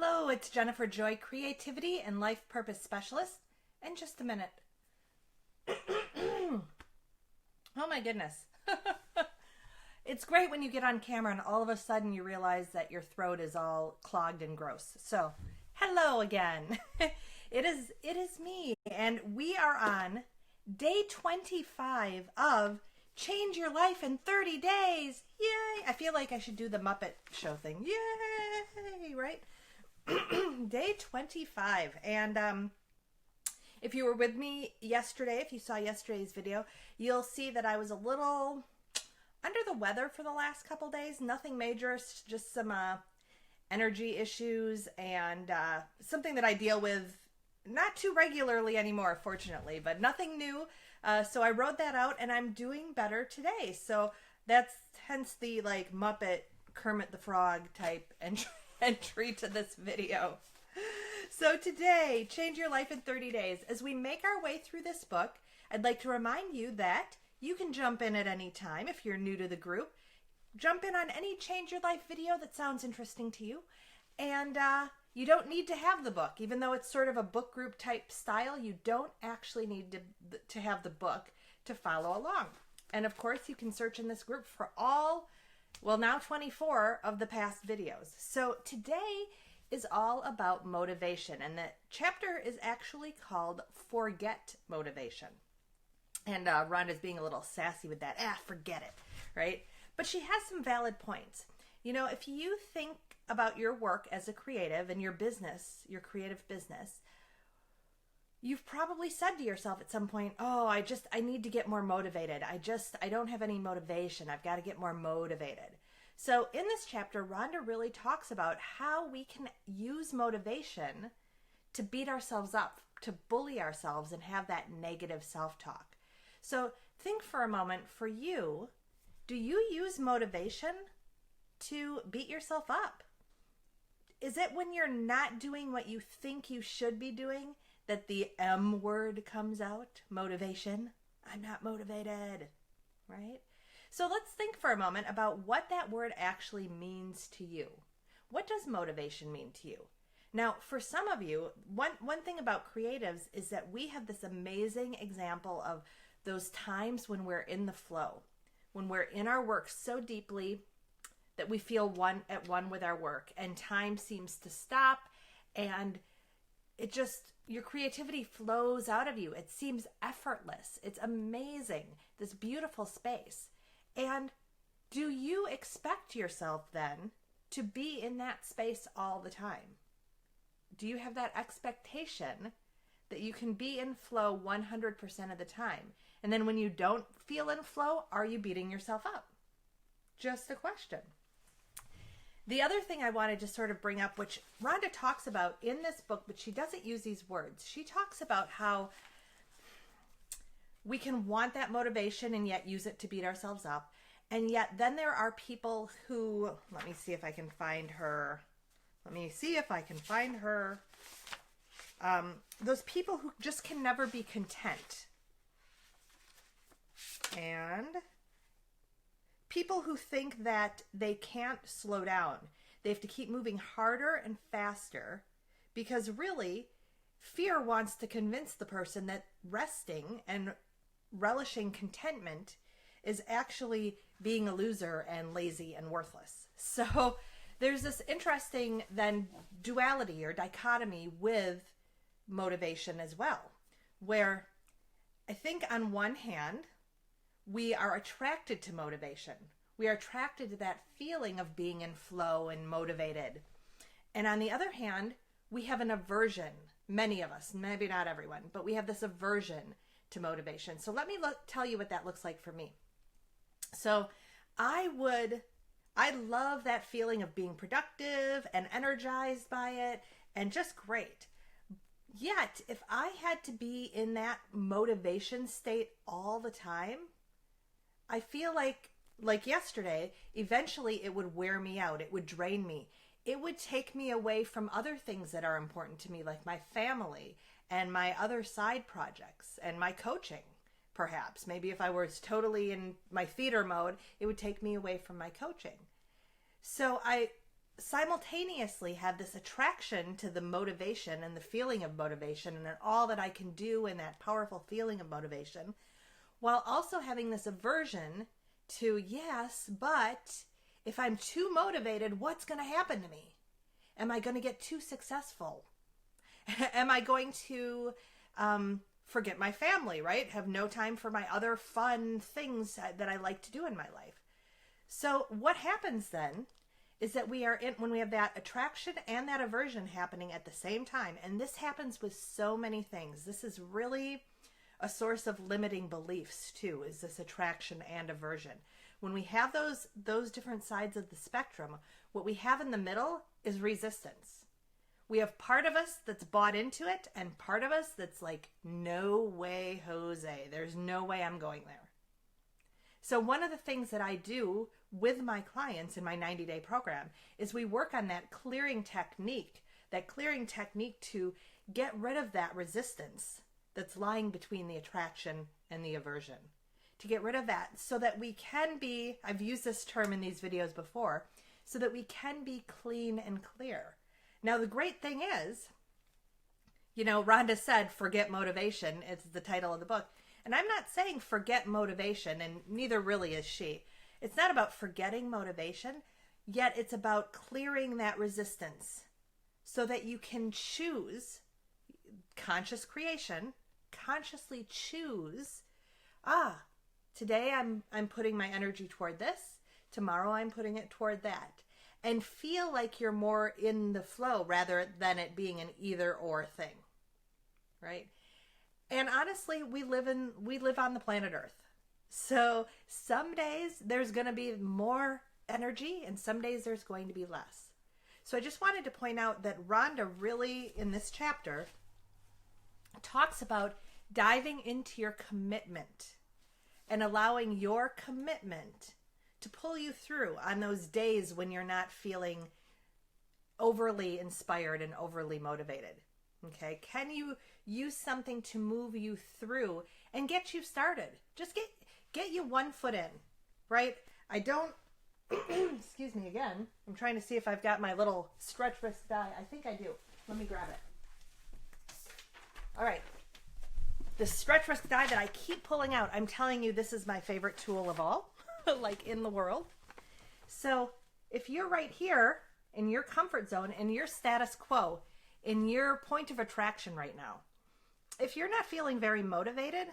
Hello, it's Jennifer Joy, Creativity and Life Purpose Specialist. In just a minute. Oh my goodness. It's great when you get on camera and all of a sudden you realize that your throat is all clogged and gross. So, hello again. It is me, and we are on day 25 of Change Your Life in 30 Days. Yay! I feel like I should do the Muppet Show thing. Yay! Right? Day 25. And if you were with me yesterday, if you saw yesterday's video, you'll see that I was a little under the weather for the last couple days. Nothing major, just some energy issues and something that I deal with not too regularly anymore, fortunately, but nothing new. So I wrote that out and I'm doing better today. So that's hence the like Muppet Kermit the Frog type entry to this video. So today, Change Your Life in 30 Days. As we make our way through this book, I'd like to remind you that you can jump in at any time if you're new to the group. Jump in on any Change Your Life video that sounds interesting to you. And you don't need to have the book. Even though it's sort of a book group type style, you don't actually need to have the book to follow along. And of course, you can search in this group for all, well, now 24 of the past videos. So today is all about motivation. And the chapter is actually called Forget Motivation. And Rhonda's being a little sassy with that. Forget it, right? But she has some valid points. You know, if you think about your work as a creative and your business, your creative business, you've probably said to yourself at some point, oh, I need to get more motivated. I don't have any motivation. I've got to get more motivated. So in this chapter, Rhonda really talks about how we can use motivation to beat ourselves up, to bully ourselves and have that negative self-talk. So think for a moment, for you, do you use motivation to beat yourself up? Is it when you're not doing what you think you should be doing that the M word comes out? Motivation. I'm not motivated, right? So let's think for a moment about what that word actually means to you. What does motivation mean to you? Now, for some of you, one thing about creatives is that we have this amazing example of those times when we're in the flow, when we're in our work so deeply that we feel one at one with our work and time seems to stop and it just, your creativity flows out of you. It seems effortless. It's amazing, this beautiful space. And do you expect yourself then to be in that space all the time? Do you have that expectation that you can be in flow 100% of the time? And then when you don't feel in flow, are you beating yourself up? Just a question. The other thing I wanted to sort of bring up, which Rhonda talks about in this book, but she doesn't use these words. She talks about how we can want that motivation and yet use it to beat ourselves up. And yet then there are people who, let me see if I can find her. Those people who just can never be content. And people who think that they can't slow down. They have to keep moving harder and faster because really fear wants to convince the person that resting and relishing contentment is actually being a loser and lazy and worthless. So there's this interesting then duality or dichotomy with motivation as well, where I think on one hand, we are attracted to motivation. We are attracted to that feeling of being in flow and motivated. And on the other hand, we have an aversion, many of us, maybe not everyone, but we have this aversion to motivation. So let me tell you what that looks like for me. So I love that feeling of being productive and energized by it and just great. Yet, if I had to be in that motivation state all the time, I feel like yesterday, eventually it would wear me out. It would drain me. It would take me away from other things that are important to me, like my family and my other side projects and my coaching, perhaps. Maybe if I was totally in my theater mode, it would take me away from my coaching. So simultaneously have this attraction to the motivation and the feeling of motivation and all that I can do and that powerful feeling of motivation, while also having this aversion to, yes, but if I'm too motivated, what's going to happen to me? Am I going to get too successful? Am I going to forget my family, right? Have no time for my other fun things that I like to do in my life. So what happens then is that when we have that attraction and that aversion happening at the same time, and this happens with so many things. This is really a source of limiting beliefs too, is this attraction and aversion. When we have those different sides of the spectrum, what we have in the middle is resistance. We have part of us that's bought into it and part of us that's like, no way, Jose. There's no way I'm going there. So one of the things that I do with my clients in my 90-day program is we work on that clearing technique to get rid of that resistance that's lying between the attraction and the aversion. To get rid of that so that we can be, I've used this term in these videos before, so that we can be clean and clear. Now, the great thing is, RHONDA said, forget motivation. It's the title of the book. And I'm not saying forget motivation, and neither really is she. It's not about forgetting motivation, yet it's about clearing that resistance so that you can choose conscious creation, consciously choose, today I'm putting my energy toward this, tomorrow I'm putting it toward that. And feel like you're more in the flow rather than it being an either or thing, right? And honestly, we live on the planet Earth. So some days there's going to be more energy and some days there's going to be less. So I just wanted to point out that RHONDA really, in this chapter, talks about diving into your commitment and allowing your commitment to pull you through on those days when you're not feeling overly inspired and overly motivated. Okay, can you use something to move you through and get you started? Just get you one foot in, right? I don't, excuse me again, I'm trying to see if I've got my little stretch wrist die. I think I do. Let me grab it. All right. The stretch wrist die that I keep pulling out, I'm telling you, this is my favorite tool of all. Like in the world. So if you're right here in your comfort zone, in your status quo, in your point of attraction right now, if you're not feeling very motivated,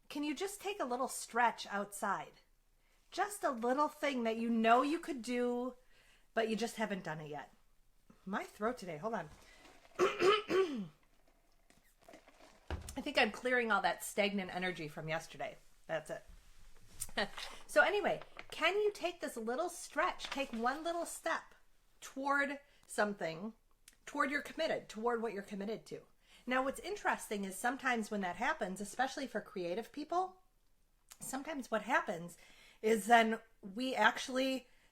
can you just take a little stretch outside? Just a little thing that you know you could do, but you just haven't done it yet. My throat today, hold on. I think I'm clearing all that stagnant energy from yesterday. That's it. So anyway, can you take this little stretch, take one little step toward something, toward what you're committed to? Now, what's interesting is sometimes when that happens, especially for creative people, sometimes what happens is then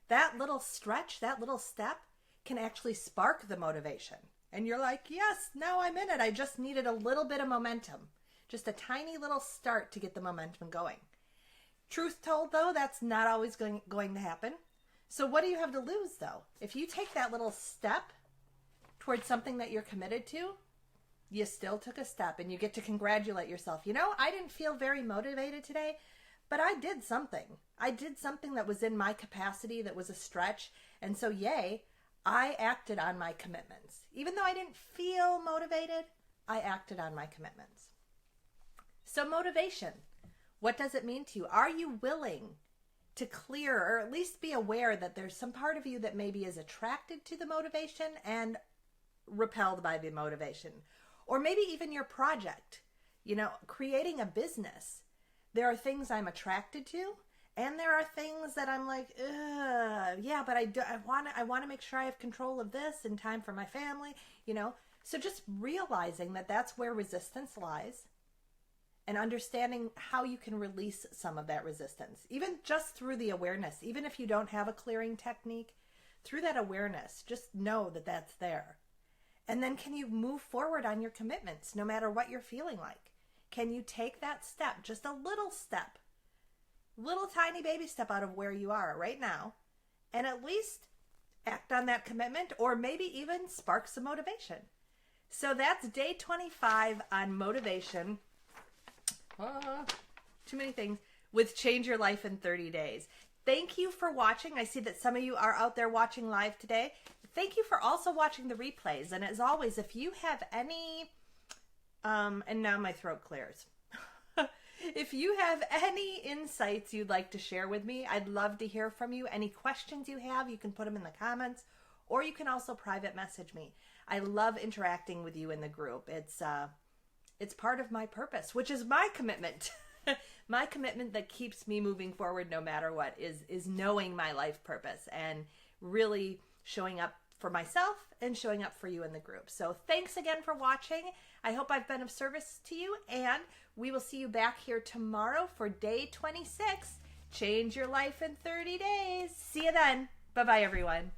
that little stretch, that little step can actually spark the motivation. And you're like, yes, now I'm in it. I just needed a little bit of momentum, just a tiny little start to get the momentum going. Truth told, though, that's not always going to happen. So what do you have to lose, though? If you take that little step towards something that you're committed to, you still took a step and you get to congratulate yourself. I didn't feel very motivated today, but I did something. I did something that was in my capacity, that was a stretch. And so, yay, I acted on my commitments. Even though I didn't feel motivated, I acted on my commitments. So motivation. What does it mean to you? Are you willing to clear or at least be aware that there's some part of you that maybe is attracted to the motivation and repelled by the motivation? Or maybe even your project, creating a business. There are things I'm attracted to and there are things that I'm like, yeah, but I want to make sure I have control of this in time for my family, So just realizing that that's where resistance lies. And understanding how you can release some of that resistance, even just through the awareness, even if you don't have a clearing technique, through that awareness, just know that that's there. And then can you move forward on your commitments, no matter what you're feeling like? Can you take that step, just a little step, little tiny baby step out of where you are right now, and at least act on that commitment, or maybe even spark some motivation. So that's day 25 on motivation. Too many things. With Change Your Life in 30 Days. Thank you for watching. I see that some of you are out there watching live today. Thank you for also watching the replays. And as always, if you have any, and now my throat clears. If you have any insights you'd like to share with me, I'd love to hear from you. Any questions you have, you can put them in the comments, or you can also private message me. I love interacting with you in the group. It's part of my purpose, which is my commitment. My commitment that keeps me moving forward no matter what is knowing my life purpose and really showing up for myself and showing up for you in the group. So thanks again for watching. I hope I've been of service to you, and we will see you back here tomorrow for day 26. Change your life in 30 days. See you then. Bye-bye, everyone.